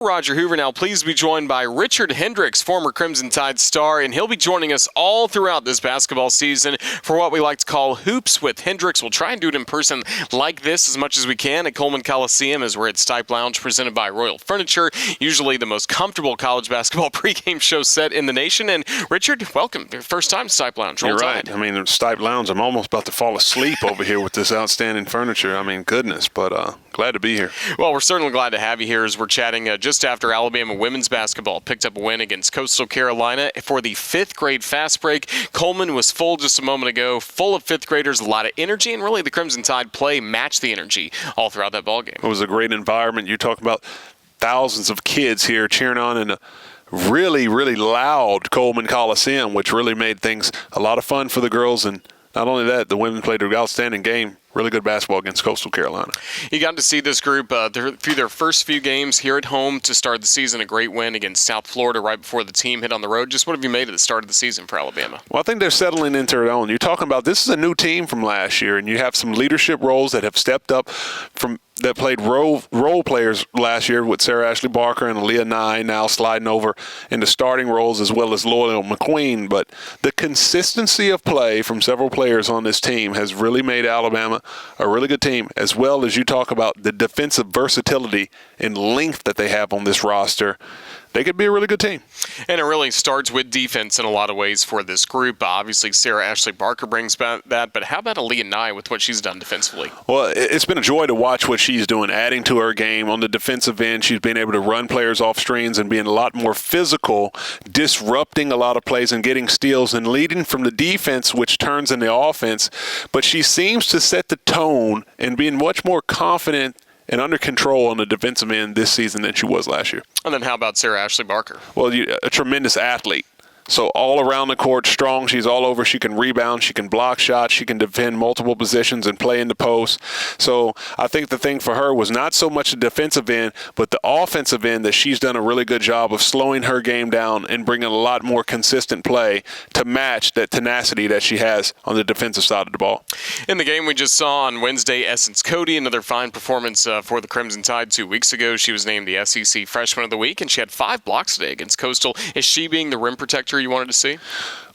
Roger Hoover now pleased to be joined by Richard Hendrix, former Crimson Tide star, and he'll be joining us all throughout this basketball season for what we like to call Hoops with Hendrix. We'll try and do it in person like this as much as we can at Coleman Coliseum as we're at Stipe Lounge presented by Royal Furniture, usually the most comfortable college basketball pregame show set in the nation. And Richard, welcome. Your first time to Stipe Lounge. You're right. I mean, Stipe Lounge, I'm almost about to fall asleep over here with this outstanding furniture. I mean, goodness, but glad to be here. Well, we're certainly glad to have you here as we're chatting just after Alabama women's basketball picked up a win against Coastal Carolina for the fifth grade fast break. Coleman was full just a moment ago, full of fifth graders, a lot of energy, and really the Crimson Tide play matched the energy all throughout that ball game. It was a great environment. You talk about thousands of kids here cheering on in a really, really loud Coleman Coliseum, which really made things a lot of fun for the girls. And not only that, the women played an outstanding game. Really good basketball against Coastal Carolina. You got to see this group through their first few games here at home to start the season. A great win against South Florida right before the team hit on the road. Just what have you made at the start of the season for Alabama? Well, I think they're settling into their own. You're talking about this is a new team from last year, and you have some leadership roles that have stepped up that played role players last year with Sarah Ashley Barker and Aaliyah Nye now sliding over into starting roles as well as Loyal McQueen. But the consistency of play from several players on this team has really made Alabama a really good team, as well as you talk about the defensive versatility and length that they have on this roster. They could be a really good team. And it really starts with defense in a lot of ways for this group. Obviously, Sarah Ashley Barker brings back that, but how about Aaliyah Nye with what she's done defensively? Well, it's been a joy to watch what she's doing, adding to her game on the defensive end. She's been able to run players off screens and being a lot more physical, disrupting a lot of plays and getting steals and leading from the defense, which turns into offense. But she seems to set the tone and being much more confident and under control on the defensive end this season than she was last year. And then how about Sarah Ashley Barker? Well, a tremendous athlete. So all around the court, strong. She's all over. She can rebound. She can block shots. She can defend multiple positions and play in the post. So I think the thing for her was not so much the defensive end, but the offensive end that she's done a really good job of slowing her game down and bringing a lot more consistent play to match that tenacity that she has on the defensive side of the ball. In the game we just saw on Wednesday, Essence Cody, another fine performance for the Crimson Tide 2 weeks ago. She was named the SEC Freshman of the Week, and she had 5 blocks today against Coastal. Is she being the rim protector you wanted to see?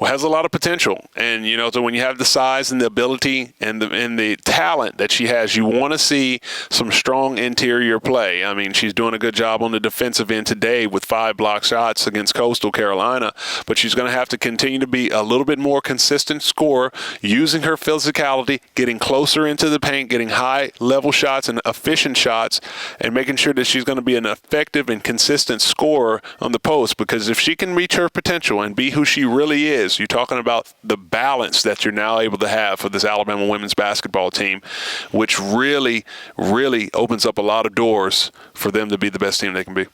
Well, has a lot of potential. And, so when you have the size and the ability and the talent that she has, you want to see some strong interior play. I mean, she's doing a good job on the defensive end today with 5 block shots against Coastal Carolina, but she's going to have to continue to be a little bit more consistent scorer, using her physicality, getting closer into the paint, getting high-level shots and efficient shots, and making sure that she's going to be an effective and consistent scorer on the post, because if she can reach her potential and be who she really is, you're talking about the balance that you're now able to have for this Alabama women's basketball team, which really, really opens up a lot of doors for them to be the best team they can be.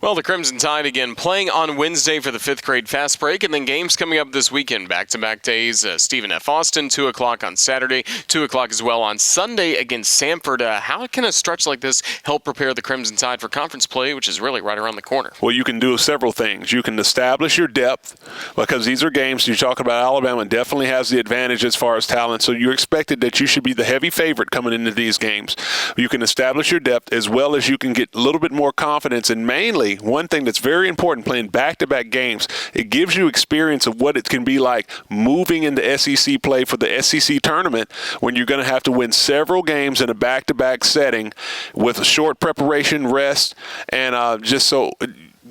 Well, the Crimson Tide again playing on Wednesday for the 5th grade fast break, and then games coming up this weekend, back-to-back days. Stephen F. Austin, 2 o'clock on Saturday, 2 o'clock as well on Sunday against Samford. How can a stretch like this help prepare the Crimson Tide for conference play, which is really right around the corner? Well, you can do several things. You can establish your depth, because these are games you're talking about. Alabama definitely has the advantage as far as talent, so you're expected that you should be the heavy favorite coming into these games. You can establish your depth as well as you can get a little bit more confidence, and mainly one thing that's very important, playing back-to-back games, it gives you experience of what it can be like moving into SEC play for the SEC tournament when you're going to have to win several games in a back-to-back setting with a short preparation, rest, and just so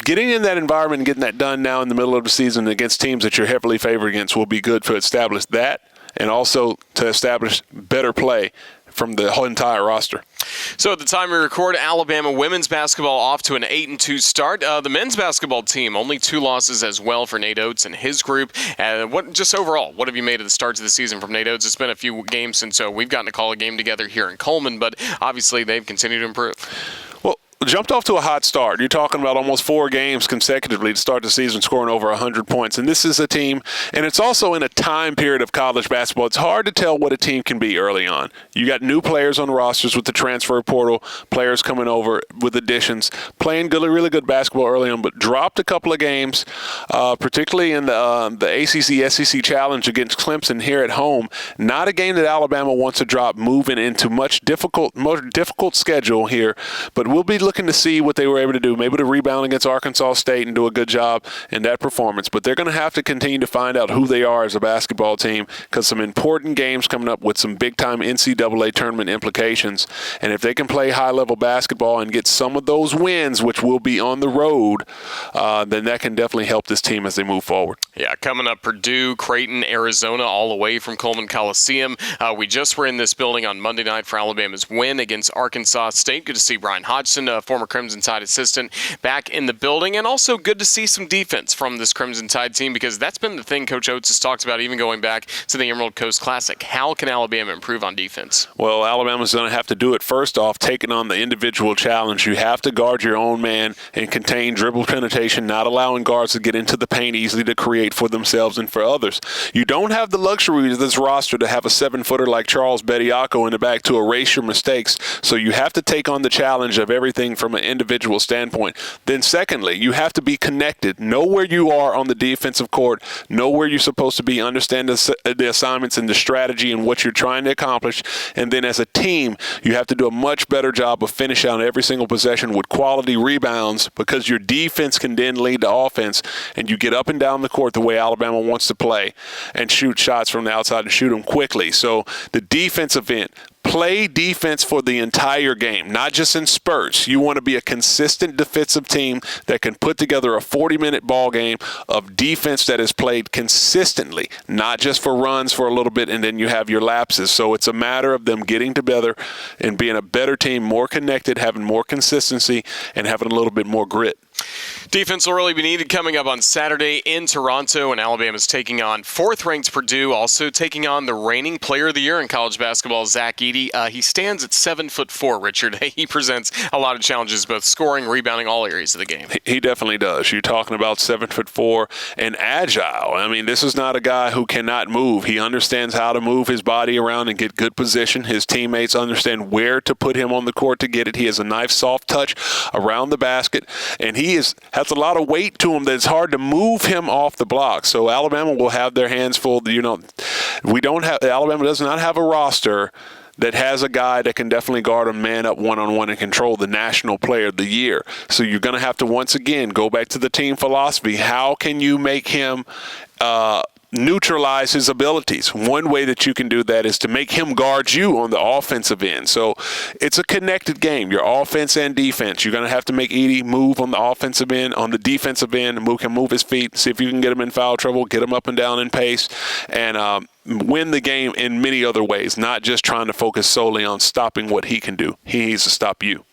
getting in that environment and getting that done now in the middle of the season against teams that you're heavily favored against will be good to establish that, and also to establish better play from the whole entire roster. So at the time we record, Alabama women's basketball off to an 8-2 start. The men's basketball team, only 2 losses as well for Nate Oates and his group. Just overall, what have you made of the start of the season from Nate Oates? It's been a few games since we've gotten to call a game together here in Coleman, but obviously they've continued to improve. Jumped off to a hot start. You're talking about almost 4 games consecutively to start the season scoring over 100 points. And this is a team, and it's also in a time period of college basketball. It's hard to tell what a team can be early on. You got new players on rosters with the transfer portal, players coming over with additions, playing really good basketball early on, but dropped a couple of games, particularly in the ACC SEC Challenge against Clemson here at home. Not a game that Alabama wants to drop moving into more difficult schedule here, but we'll be looking to see what they were able to do, maybe to rebound against Arkansas State and do a good job in that performance. But they're going to have to continue to find out who they are as a basketball team, because some important games coming up with some big-time NCAA tournament implications. And if they can play high-level basketball and get some of those wins, which will be on the road, then that can definitely help this team as they move forward. Yeah, coming up, Purdue, Creighton, Arizona, all away from Coleman Coliseum. We just were in this building on Monday night for Alabama's win against Arkansas State. Good to see Brian Hodgson, former Crimson Tide assistant, back in the building. And also good to see some defense from this Crimson Tide team, because that's been the thing Coach Oates has talked about even going back to the Emerald Coast Classic. How can Alabama improve on defense? Well, Alabama's going to have to do it first off, taking on the individual challenge. You have to guard your own man and contain dribble penetration, not allowing guards to get into the paint easily to create for themselves and for others. You don't have the luxury of this roster to have a 7-footer like Charles Bediako in the back to erase your mistakes, so you have to take on the challenge of everything from an individual standpoint. Then secondly, you have to be connected. Know where you are on the defensive court. Know where you're supposed to be. Understand the assignments and the strategy and what you're trying to accomplish. And then as a team, you have to do a much better job of finishing out every single possession with quality rebounds, because your defense can then lead to offense, and you get up and down the court the way Alabama wants to play and shoot shots from the outside and shoot them quickly. So the defensive end, play defense for the entire game, not just in spurts. You want to be a consistent defensive team that can put together a 40-minute ball game of defense that is played consistently, not just for runs for a little bit and then you have your lapses. So it's a matter of them getting together and being a better team, more connected, having more consistency, and having a little bit more grit. Defense will really be needed coming up on Saturday in Toronto, and Alabama's taking on 4th-ranked Purdue, also taking on the reigning Player of the Year in college basketball, Zach Edey. He stands at 7'4", Richard. He presents a lot of challenges, both scoring, rebounding, all areas of the game. He definitely does. You're talking about 7'4" and agile. I mean, this is not a guy who cannot move. He understands how to move his body around and get good position. His teammates understand where to put him on the court to get it. He has a nice, soft touch around the basket, and he has a lot of weight to him that's hard to move him off the block. So Alabama will have their hands full. Alabama does not have a roster that has a guy that can definitely guard a man up one-on-one and control the National Player of the Year. So you're going to have to, once again, go back to the team philosophy. How can you make him neutralize his abilities? One way that you can do that is to make him guard you on the offensive end. So it's a connected game, your offense and defense. You're going to have to make Edey move on the offensive end, on the defensive end, move his feet, see if you can get him in foul trouble, get him up and down in pace, and win the game in many other ways, not just trying to focus solely on stopping what he can do. He needs to stop you.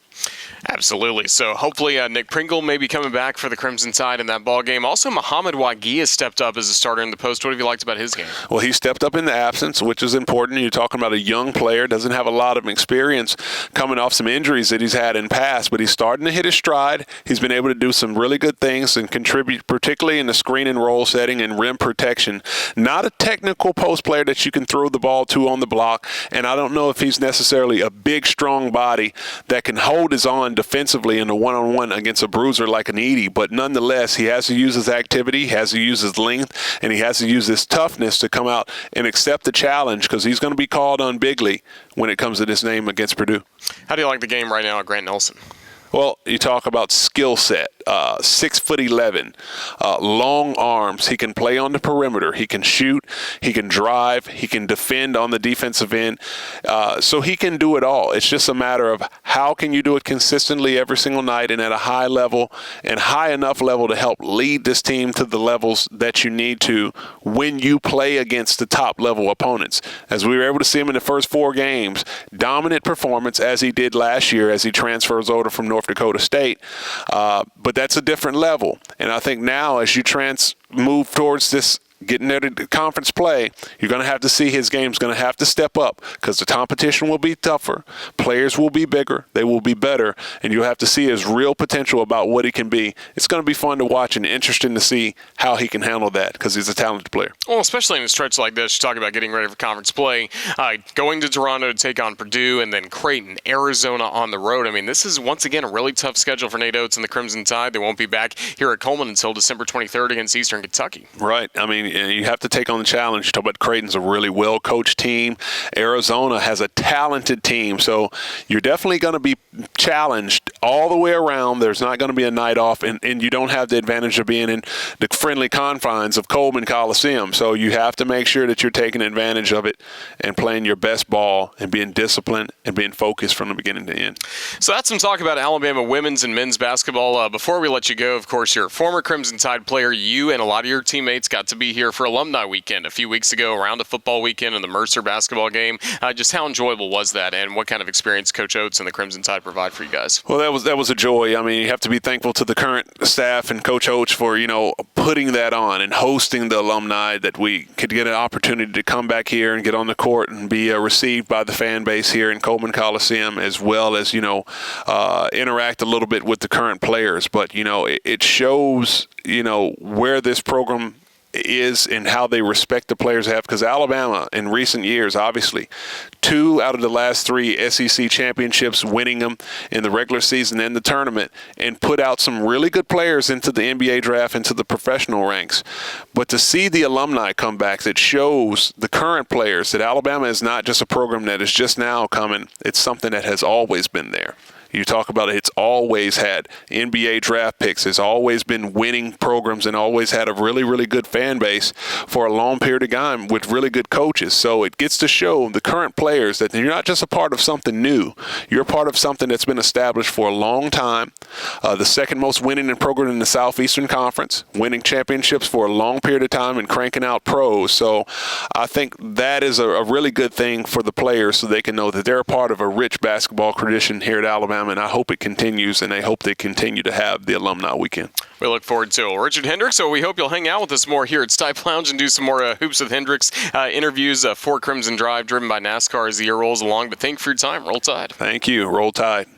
Absolutely. So hopefully Nick Pringle may be coming back for the Crimson Tide in that ball game. Also, Muhammad Wagi has stepped up as a starter in the post. What have you liked about his game? Well, he stepped up in the absence, which is important. You're talking about a young player, doesn't have a lot of experience coming off some injuries that he's had in past, but he's starting to hit his stride. He's been able to do some really good things and contribute, particularly in the screen and roll setting and rim protection. Not a technical post player that you can throw the ball to on the block, and I don't know if he's necessarily a big, strong body that can hold his own defensively in a one-on-one against a bruiser like an Edey, but nonetheless, he has to use his activity, he has to use his length, and he has to use his toughness to come out and accept the challenge, because he's going to be called on bigly when it comes to this name against Purdue. How do you like the game right now at Grant Nelson? Well, you talk about skill set, 6'11", long arms. He can play on the perimeter. He can shoot. He can drive. He can defend on the defensive end. So he can do it all. It's just a matter of how can you do it consistently every single night and at a high level and high enough level to help lead this team to the levels that you need to when you play against the top level opponents. As we were able to see him in the first 4 games, dominant performance as he did last year as he transfers over from North Dakota State. But that's a different level. And I think now as you move towards this getting ready to conference play, you're going to have to see his game's going to have to step up because the competition will be tougher. Players will be bigger. They will be better. And you'll have to see his real potential about what he can be. It's going to be fun to watch and interesting to see how he can handle that because he's a talented player. Well, especially in a stretch like this, you talk about getting ready for conference play, going to Toronto to take on Purdue and then Creighton, Arizona on the road. I mean, this is once again a really tough schedule for Nate Oates and the Crimson Tide. They won't be back here at Coleman until December 23rd against Eastern Kentucky. Right. I mean, mean, you have to take on the challenge. You talk about Creighton's a really well-coached team. Arizona has a talented team. So you're definitely going to be challenged all the way around. There's not going to be a night off, and you don't have the advantage of being in the friendly confines of Coleman Coliseum. So you have to make sure that you're taking advantage of it and playing your best ball and being disciplined and being focused from the beginning to end. So that's some talk about Alabama women's and men's basketball. Before we let you go, of course, you're a former Crimson Tide player. You and a lot of your teammates got to be here for Alumni Weekend a few weeks ago, around a football weekend and the Mercer basketball game. Just how enjoyable was that, and what kind of experience Coach Oates and the Crimson Tide provide for you guys? Well, that was a joy. I mean, you have to be thankful to the current staff and Coach Oates for, putting that on and hosting the alumni, that we could get an opportunity to come back here and get on the court and be received by the fan base here in Coleman Coliseum, as well as, interact a little bit with the current players. But, it shows, where this program is and how they respect the players have, because Alabama in recent years, obviously, 2 out of the last 3 SEC championships, winning them in the regular season and the tournament, and put out some really good players into the NBA draft, into the professional ranks. But to see the alumni comebacks, it shows the current players that Alabama is not just a program that is just now coming. It's something that has always been there. You talk about it, it's always had NBA draft picks. It's always been winning programs and always had a really, really good fan base for a long period of time with really good coaches. So it gets to show the current players that you're not just a part of something new. You're a part of something that's been established for a long time. The second most winning program in the Southeastern Conference, winning championships for a long period of time and cranking out pros. So I think that is a really good thing for the players, so they can know that they're a part of a rich basketball tradition here at Alabama. And I hope it continues, and I hope they continue to have the Alumni Weekend. We look forward to it. Richard Hendrix, so we hope you'll hang out with us more here at Stipe Lounge and do some more Hoops with Hendrix interviews for Crimson Drive, driven by NASCAR as the year rolls along. But thank you for your time. Roll Tide. Thank you. Roll Tide.